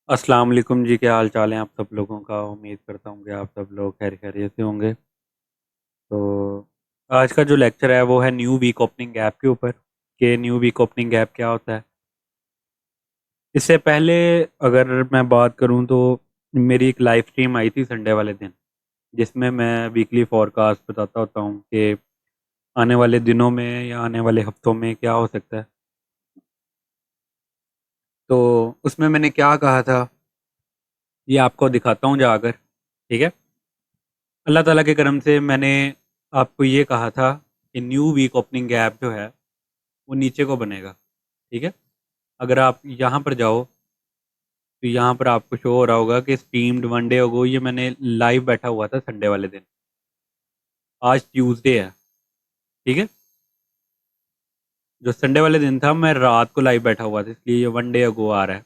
अस्सलाम वालेकुम जी, क्या हाल चाल है आप सब लोगों का। उम्मीद करता हूँ कि आप सब लोग खैर खैरियत से होंगे। तो आज का जो लेक्चर है वो है न्यू वीक ओपनिंग ऐप के ऊपर, कि न्यू वीक ओपनिंग ऐप क्या होता है। इससे पहले अगर मैं बात करूँ तो मेरी एक लाइव स्ट्रीम आई थी संडे वाले दिन, जिसमें मैं वीकली फॉरकास्ट बताता होता हूँ कि आने वाले दिनों में या आने वाले हफ्तों में क्या हो सकता है। तो उसमें मैंने क्या कहा था ये आपको दिखाता हूँ जाकर, ठीक है। अल्लाह ताला के करम से मैंने आपको ये कहा था कि न्यू वीक ओपनिंग ऐप जो है वो नीचे को बनेगा, ठीक है। अगर आप यहाँ पर जाओ तो यहाँ पर आपको शो हो रहा होगा कि स्ट्रीम्ड वन डे अगो, ये मैंने लाइव बैठा हुआ था संडे वाले दिन। आज ट्यूसडे है, ठीक है। जो संडे वाले दिन था मैं रात को लाइव बैठा हुआ था, इसलिए ये वन डे अगो आ रहा है।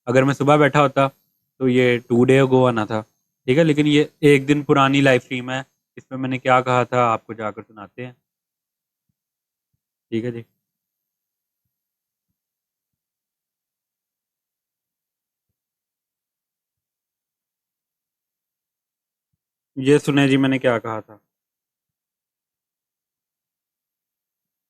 अगर मैं सुबह बैठा होता तो ये टू डे अगो आना था, ठीक है। लेकिन ये एक दिन पुरानी लाइव स्ट्रीम है। इसमें मैंने क्या कहा था आपको जाकर सुनाते हैं, ठीक है जी। ये सुने जी मैंने क्या कहा था।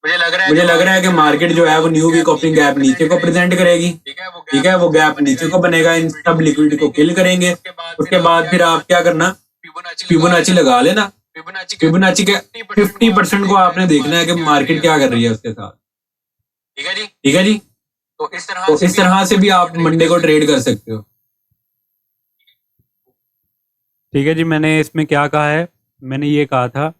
मुझे लग रहा है कि मार्केट जो है वो न्यू वीक ओपनिंग गैप नीचे को प्रेजेंट करेगी, ठीक है। वो गैप नीचे को बनेगा, इन सब लिक्विडिटी को किल करेंगे। उसके बाद फिर आप क्या करना, फिबोनाची लगा लेना। फिबोनाची के 50% को आपने देखना है कि मार्केट क्या कर रही है उसके साथ, ठीक है जी। तो इस तरह से भी आप मंडे को ट्रेड कर सकते हो, ठीक है जी। मैंने इसमें क्या कहा है, मैंने ये कहा था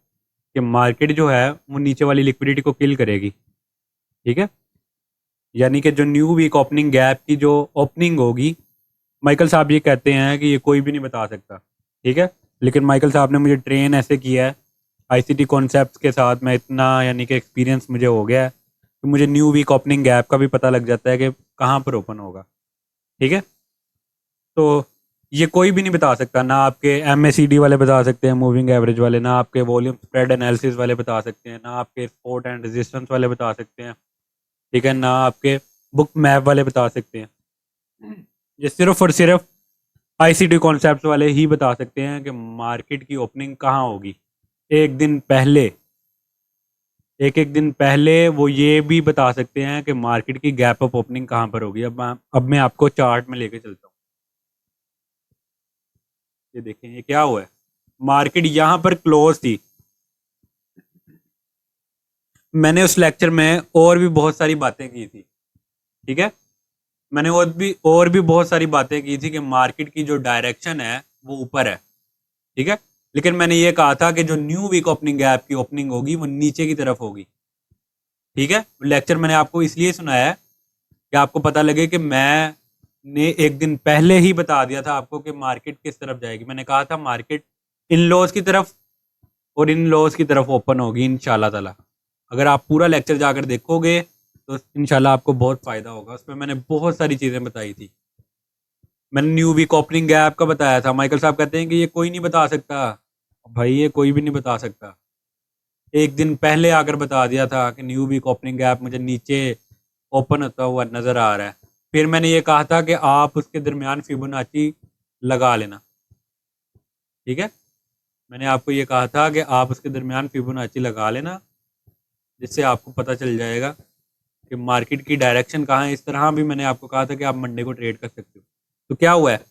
कि मार्केट जो है वो नीचे वाली लिक्विडिटी को किल करेगी, ठीक है। यानी कि जो न्यू वीक ओपनिंग गैप की जो ओपनिंग होगी, माइकल साहब ये कहते हैं कि ये कोई भी नहीं बता सकता, ठीक है। लेकिन माइकल साहब ने मुझे ट्रेन ऐसे किया है आईसीटी कॉन्सेप्ट्स के साथ, मैं इतना यानी कि एक्सपीरियंस मुझे हो गया है कि मुझे न्यू वीक ओपनिंग गैप का भी पता लग जाता है कि कहाँ पर ओपन होगा, ठीक है। तो ये कोई भी नहीं बता सकता, ना आपके एमएसीडी वाले बता सकते हैं, मूविंग एवरेज वाले, ना आपके वॉल्यूम स्प्रेड एनालिसिस वाले बता सकते हैं, ना आपके सपोर्ट एंड रेजिस्टेंस वाले बता सकते हैं, ठीक है, ना आपके बुक मैप वाले बता सकते हैं। ये सिर्फ और सिर्फ आईसीटी कॉन्सेप्ट्स वाले ही बता सकते हैं कि मार्केट की ओपनिंग कहाँ होगी। एक दिन पहले, एक एक दिन पहले वो ये भी बता सकते हैं कि मार्केट की गैप अप ओपनिंग कहाँ पर होगी। अब मैं आपको चार्ट में लेके चलता हूँ। ये देखें ये क्या हुआ है, मार्केट यहाँ पर क्लोज थी। मैंने उस लेक्चर में और भी बहुत सारी बातें की थी, ठीक है। मैंने और भी बहुत सारी बातें की थी कि मार्केट की जो डायरेक्शन है वो ऊपर है, ठीक है। लेकिन मैंने ये कहा था कि जो न्यू वीक ओपनिंग गैप की ओपनिंग होगी वो नीचे की तरफ होगी, ठीक है। लेक्चर मैंने आपको इसलिए सुनाया है कि आपको पता लगे कि मैंने एक दिन पहले ही बता दिया था आपको कि मार्केट किस तरफ जाएगी। मैंने कहा था मार्केट इन लॉज की तरफ और इन लॉज की तरफ ओपन होगी इंशाल्लाह ताला। अगर आप पूरा लेक्चर जाकर देखोगे तो इंशाल्लाह आपको बहुत फ़ायदा होगा। उसमें मैंने बहुत सारी चीज़ें बताई थी। मैंने न्यू वीक ओपनिंग गैप का बताया था। माइकल साहब कहते हैं कि ये कोई नहीं बता सकता। भाई ये कोई भी नहीं बता सकता। एक दिन पहले आकर बता दिया था कि न्यू वीक ओपनिंग गैप मुझे नीचे ओपन होता हुआ नज़र आ रहा है। फिर मैंने ये कहा था कि आप उसके दरमियान फिबोनाची लगा लेना, ठीक है। मैंने आपको ये कहा था कि आप उसके दरमियान फिबोनाची लगा लेना, जिससे आपको पता चल जाएगा कि मार्केट की डायरेक्शन कहाँ है। इस तरह भी मैंने आपको कहा था कि आप मंडे को ट्रेड कर सकते हो। तो क्या हुआ है,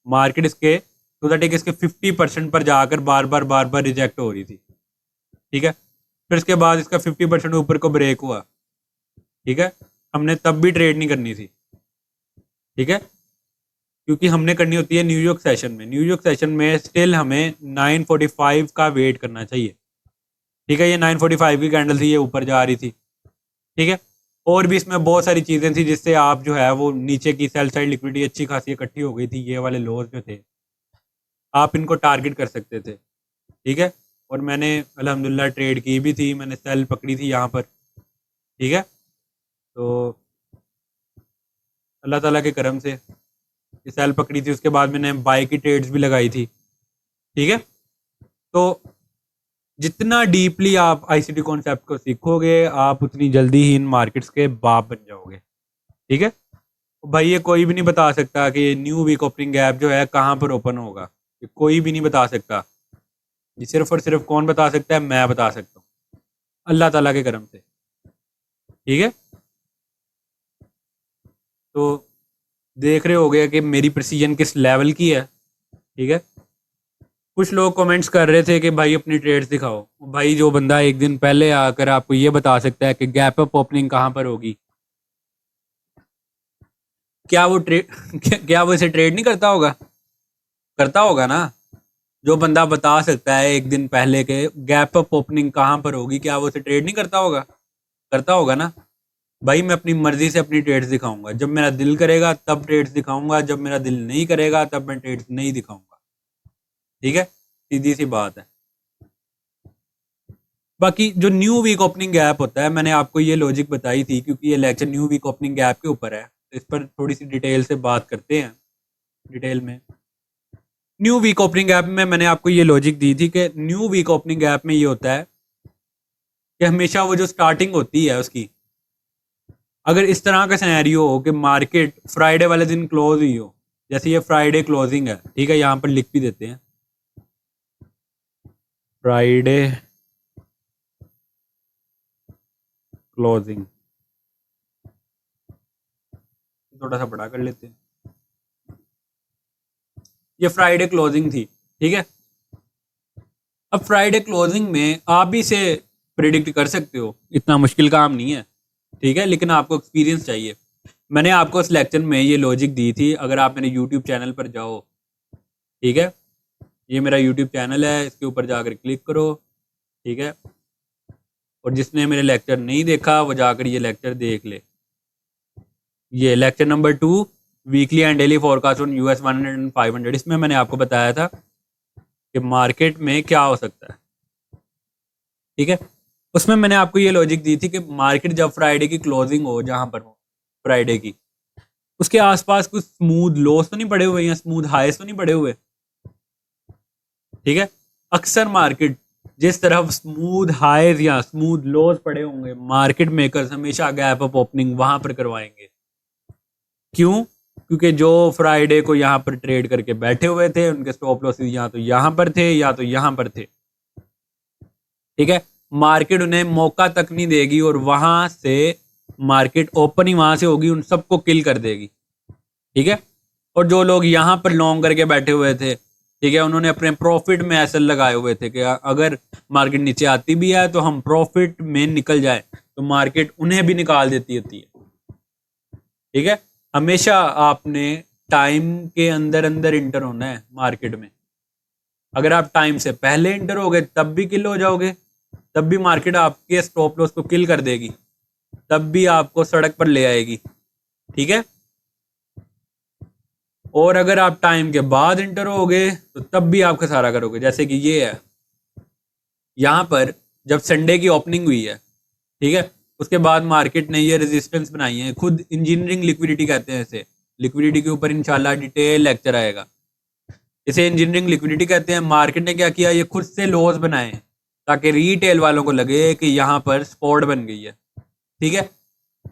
मार्केट इसके तो दैट इसके 50% पर जाकर बार बार रिजेक्ट हो रही थी, ठीक है। फिर इसके बाद इसका 50% ऊपर को ब्रेक हुआ, ठीक है। हमने तब भी ट्रेड नहीं करनी थी, ठीक है, क्योंकि हमने करनी होती है न्यूयॉर्क सेशन में। न्यूयॉर्क सेशन में स्टिल हमें 945 का वेट करना चाहिए, ठीक है। ये 945 की कैंडल थी, ये ऊपर जा रही थी, ठीक है। और भी इसमें बहुत सारी चीज़ें थी जिससे आप जो है वो नीचे की सेल साइड लिक्विडिटी अच्छी खासी इकट्ठी हो गई थी। ये वाले लोज जो थे आप इनको टारगेट कर सकते थे, ठीक है। और मैंने अल्हम्दुलिल्लाह ट्रेड की भी थी, मैंने सेल पकड़ी थी यहाँ पर, ठीक है। तो अल्लाह ताला के करम से ये सेल पकड़ी थी, उसके बाद मैंने बाई की ट्रेड्स भी लगाई थी, ठीक है। तो जितना डीपली आप आईसीटी कॉन्सेप्ट को सीखोगे आप उतनी जल्दी ही इन मार्केट्स के बाप बन जाओगे, ठीक है। भाई ये कोई भी नहीं बता सकता कि न्यू वीक ओपनिंग गैप जो है कहाँ पर ओपन होगा, ये कोई भी नहीं बता सकता। ये सिर्फ और सिर्फ कौन बता सकता है? मैं बता सकता हूँ, अल्लाह ताला के करम से। ठीक है, तो देख रहे हो गया कि मेरी प्रिसीजन किस लेवल की है। ठीक है, कुछ लोग कमेंट्स कर रहे थे कि भाई अपनी ट्रेड्स दिखाओ। भाई जो बंदा एक दिन पहले आकर आपको ये बता सकता है कि गैप अप ओपनिंग कहाँ पर होगी, क्या वो ट्रेड क्या वो इसे ट्रेड नहीं करता होगा? करता होगा ना। जो बंदा बता सकता है एक दिन पहले के गैप अप ओपनिंग कहाँ पर होगी, क्या वो उसे ट्रेड नहीं करता होगा? करता होगा ना। भाई मैं अपनी मर्जी से अपनी ट्रेड्स दिखाऊंगा, जब मेरा दिल करेगा तब ट्रेड्स दिखाऊंगा, जब मेरा दिल नहीं करेगा तब मैं ट्रेड्स नहीं दिखाऊंगा। ठीक है, सीधी सी बात है। बाकी जो न्यू वीक ओपनिंग गैप होता है, मैंने आपको ये लॉजिक बताई थी क्योंकि ये lecture new week opening gap के ऊपर है, तो इस पर थोड़ी सी डिटेल से बात करते हैं, डिटेल में। न्यू वीक ओपनिंग गैप में मैंने आपको ये लॉजिक दी थी कि न्यू वीक ओपनिंग गैप में ये होता है कि हमेशा वो जो स्टार्टिंग होती है उसकी, अगर इस तरह का सिनेरियो हो कि मार्केट फ्राइडे वाले दिन क्लोज हुई हो, जैसे ये फ्राइडे क्लोजिंग है, ठीक है, यहाँ पर लिख भी देते हैं फ्राइडे क्लोजिंग, थोड़ा सा बड़ा कर लेते हैं। ये फ्राइडे क्लोजिंग थी, ठीक है। अब फ्राइडे क्लोजिंग में आप भी इसे प्रिडिक्ट कर सकते हो, इतना मुश्किल काम नहीं है, ठीक है, लेकिन आपको एक्सपीरियंस चाहिए। मैंने आपको इस लेक्चर में ये लॉजिक दी थी, अगर आप मेरे यूट्यूब चैनल पर जाओ, ठीक है, ये मेरा यूट्यूब चैनल है, इसके ऊपर जाकर क्लिक करो, ठीक है, और जिसने मेरे लेक्चर नहीं देखा वो जाकर ये लेक्चर देख ले। ये lecture number 2, weekly and daily forecast on US 100 and 500, इसमें मैंने आपको बताया था कि मार्केट में क्या हो सकता है, ठीक है। उसमें मैंने आपको ये लॉजिक दी थी कि मार्केट जब फ्राइडे की क्लोजिंग हो, जहां पर हो फ्राइडे की, उसके आसपास कुछ स्मूथ लोस तो नहीं पड़े हुए या स्मूथ हाईस तो नहीं पड़े हुए, ठीक है। अक्सर मार्केट जिस तरफ स्मूथ हाईज या स्मूथ लोस पड़े होंगे, मार्केट मेकर्स हमेशा गैप अप ओपनिंग वहां पर करवाएंगे। क्यों? क्योंकि जो फ्राइडे को यहाँ पर ट्रेड करके बैठे हुए थे, उनके स्टॉप लॉसेस या तो यहाँ पर थे या तो यहाँ पर थे, ठीक है। मार्केट उन्हें मौका तक नहीं देगी और वहां से मार्केट ओपन ही वहां से होगी, उन सबको किल कर देगी, ठीक है। और जो लोग यहाँ पर लॉन्ग करके बैठे हुए थे, ठीक है, उन्होंने अपने प्रॉफिट में ऐसे लगाए हुए थे कि अगर मार्केट नीचे आती भी है तो हम प्रॉफिट में निकल जाए, तो मार्केट उन्हें भी निकाल देती होती है, ठीक है। हमेशा आपने टाइम के अंदर अंदर इंटर होना है मार्केट में। अगर आप टाइम से पहले इंटर हो गए तब भी किल हो जाओगे, तब भी मार्केट आपके स्टॉप लॉस को किल कर देगी, तब भी आपको सड़क पर ले आएगी, ठीक है। और अगर आप टाइम के बाद इंटर होगे तो तब भी आप खसारा करोगे। जैसे कि ये है, यहाँ पर जब संडे की ओपनिंग हुई है, ठीक है, उसके बाद मार्केट ने ये रेजिस्टेंस बनाई है, खुद इंजीनियरिंग लिक्विडिटी कहते हैं इसे, लिक्विडिटी के ऊपर इंशाल्लाह डिटेल लेक्चर आएगा। इसे इंजीनियरिंग लिक्विडिटी कहते हैं। मार्केट ने क्या किया, ये खुद से लॉस बनाए ताकि रिटेल वालों को लगे कि यहाँ पर स्पॉट बन गई है, ठीक है।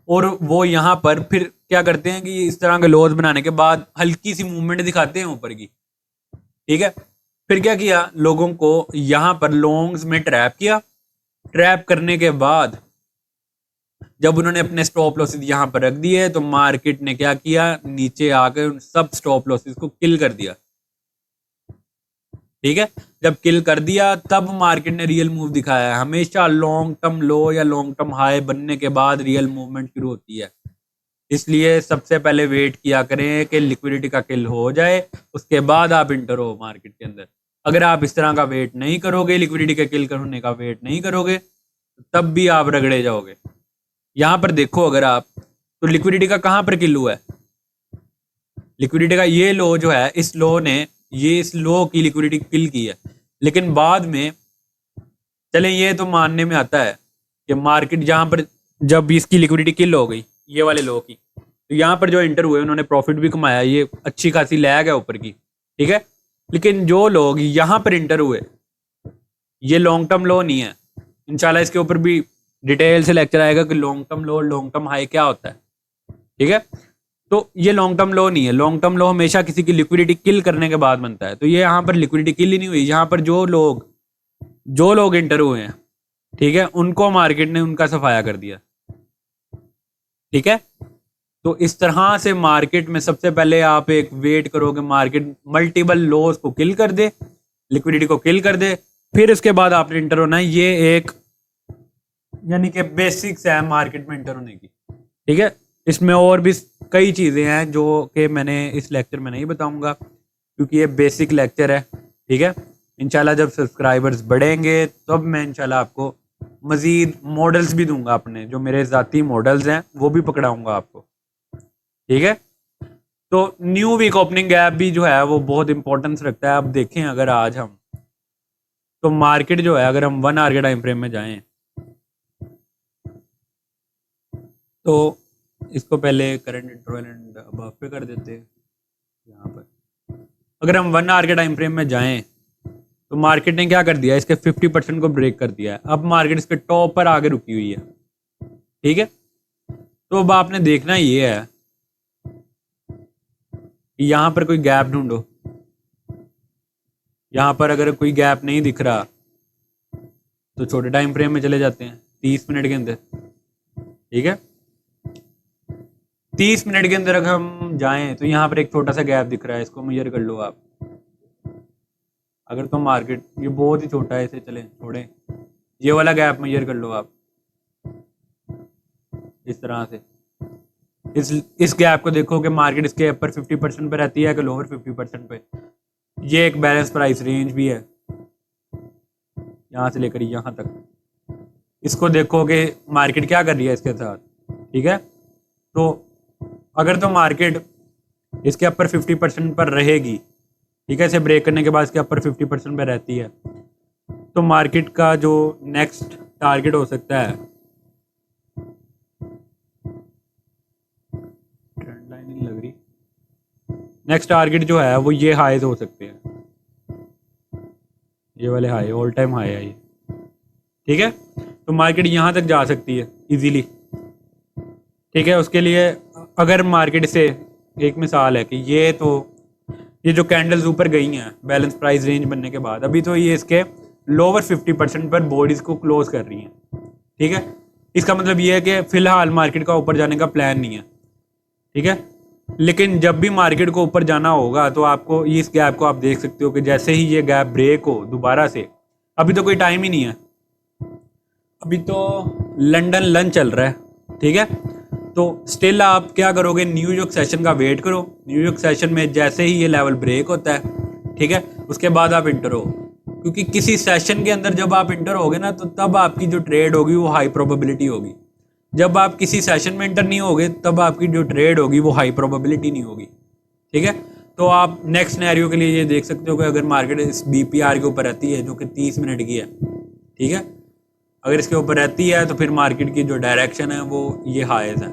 और वो यहाँ पर फिर क्या करते हैं कि इस तरह के लॉस बनाने के बाद हल्की सी मूवमेंट दिखाते हैं ऊपर की, ठीक है। फिर क्या किया, लोगों को यहाँ पर लॉन्ग्स में ट्रैप किया। ट्रैप करने के बाद जब उन्होंने अपने स्टॉप लॉसेस यहाँ पर रख दिए तो मार्केट ने क्या किया, नीचे आकर उन सब स्टॉप लॉसेस को किल कर दिया, ठीक है। जब किल कर दिया तब मार्केट ने रियल मूव दिखाया है। हमेशा लॉन्ग टर्म लो या लॉन्ग टर्म हाई बनने के बाद रियल मूवमेंट शुरू होती है। इसलिए सबसे पहले वेट किया करें कि लिक्विडिटी का किल हो जाए, उसके बाद आप इंटर हो मार्केट के अंदर। अगर आप इस तरह का वेट नहीं करोगे, लिक्विडिटी का किल होने का वेट नहीं करोगे, तब भी आप रगड़े जाओगे। यहाँ पर देखो, अगर आप तो लिक्विडिटी का कहाँ पर किल हुआ है, लिक्विडिटी का ये लो जो है, इस लो ने ये इस लो की लिक्विडिटी किल की है। लेकिन बाद में चलें ये तो मानने में आता है कि मार्केट जहां पर जब इसकी लिक्विडिटी किल हो गई ये वाले लो की, तो यहाँ पर जो इंटर हुए उन्होंने प्रॉफिट भी कमाया, ये अच्छी खासी लैग है ऊपर की, ठीक है। लेकिन जो लोग यहाँ पर इंटर हुए, ये लॉन्ग टर्म लो नहीं है। इंशाल्लाह इसके ऊपर भी डिटेल से लेक्चर आएगा कि लॉन्ग टर्म लो, लॉन्ग टर्म हाई क्या होता है, ठीक है। तो ये लॉन्ग टर्म लो नहीं है। लॉन्ग टर्म लो हमेशा किसी की लिक्विडिटी किल करने के बाद बनता है। तो ये यहाँ पर लिक्विडिटी किल ही नहीं हुई, यहाँ पर जो लोग इंटर हुए हैं, ठीक है, उनको मार्केट ने उनका सफाया कर दिया। ठीक है, तो इस तरह से मार्केट में सबसे पहले आप एक वेट करोगे मार्केट मल्टीपल लोज को किल कर दे, लिक्विडिटी को किल कर दे, फिर उसके बाद आपने इंटर होना है। ये एक यानी कि बेसिक्स है मार्केट में इंटर होने की। ठीक है, इसमें और भी कई चीज़ें हैं जो कि मैंने इस लेक्चर में नहीं बताऊंगा क्योंकि ये बेसिक लेक्चर है। ठीक है, इंशाल्लाह जब सब्सक्राइबर्स बढ़ेंगे तब मैं इंशाल्लाह आपको मज़ीद मॉडल्स भी दूंगा, अपने जो मेरे ज़ाती मॉडल्स हैं वो भी पकड़ाऊंगा आपको। ठीक है, तो न्यू वीक ओपनिंग गैप भी जो है वो बहुत इंपॉर्टेंस रखता है। अब देखें अगर आज हम तो मार्केट जो है अगर हम 1 आवर के टाइम फ्रेम में जाएं तो इसको पहले करंट इंटरवल एंड अबव पे कर देते हैं। यहाँ पर अगर हम 1 आवर के टाइम फ्रेम में जाएं तो मार्केट ने क्या कर दिया, इसके 50% को ब्रेक कर दिया है। अब मार्केट इसके टॉप पर आगे रुकी हुई है। ठीक है, तो अब आपने देखना ये है कि यहाँ पर कोई गैप ढूंढो। यहाँ पर अगर कोई गैप नहीं दिख रहा तो छोटे टाइम फ्रेम में चले जाते हैं 30 मिनट के अंदर। ठीक है, 30 मिनट के अंदर अगर हम जाएं तो यहाँ पर एक छोटा सा गैप दिख रहा है, इसको मेजर कर लो आप। अगर तो मार्केट ये बहुत ही छोटा है, इसे चलें छोड़ें, ये वाला गैप मेजर कर लो आप इस तरह से। इस गैप को देखो कि मार्केट इसके अपर 50% पे रहती है कि लोअर 50% पे। ये एक बैलेंस प्राइस रेंज भी है यहाँ से लेकर यहाँ तक। इसको देखो कि मार्केट क्या कर रही है इसके साथ। ठीक है, तो अगर तो मार्केट इसके अपर 50% पर रहेगी, ठीक है, इसे ब्रेक करने के बाद इसके अपर 50% पर रहती है, तो मार्केट का जो नेक्स्ट टारगेट हो सकता है, ट्रेंड लाइन नहीं लग रही, नेक्स्ट टारगेट जो है वो ये हाईज हो सकते हैं, ये वाले हाई, ऑल टाइम हाई है ये। ठीक है, तो मार्केट यहाँ तक जा सकती है इजीली। ठीक है, उसके लिए अगर मार्केट से एक मिसाल है कि ये जो कैंडल्स ऊपर गई हैं बैलेंस प्राइस रेंज बनने के बाद, अभी तो ये इसके लोअर 50% पर बॉडीज को क्लोज कर रही हैं। ठीक है, इसका मतलब ये है कि फिलहाल मार्केट का ऊपर जाने का प्लान नहीं है। ठीक है, लेकिन जब भी मार्केट को ऊपर जाना होगा तो आपको इस गैप को आप देख सकते हो कि जैसे ही ये गैप ब्रेक हो दोबारा से, अभी तो कोई टाइम ही नहीं है, अभी तो लंदन लंच चल रहा है। ठीक है, तो स्टिल आप क्या करोगे, न्यूयॉर्क सेशन का वेट करो। न्यूयॉर्क सेशन में जैसे ही ये लेवल ब्रेक होता है, ठीक है, उसके बाद आप इंटर हो, क्योंकि किसी सेशन के अंदर जब आप इंटर होगे ना तो तब आपकी जो ट्रेड होगी वो हाई प्रोबेबिलिटी होगी। जब आप किसी सेशन में इंटर नहीं होगे तब आपकी जो ट्रेड होगी वो हाई प्रोबेबिलिटी नहीं होगी। ठीक है, तो आप नेक्स्ट सिनेरियो के लिए ये देख सकते हो कि अगर मार्केट इस BPR के ऊपर रहती है जो कि 30 मिनट की है, ठीक है, अगर इसके ऊपर रहती है तो फिर मार्केट की जो डायरेक्शन है वो ये हाईज है।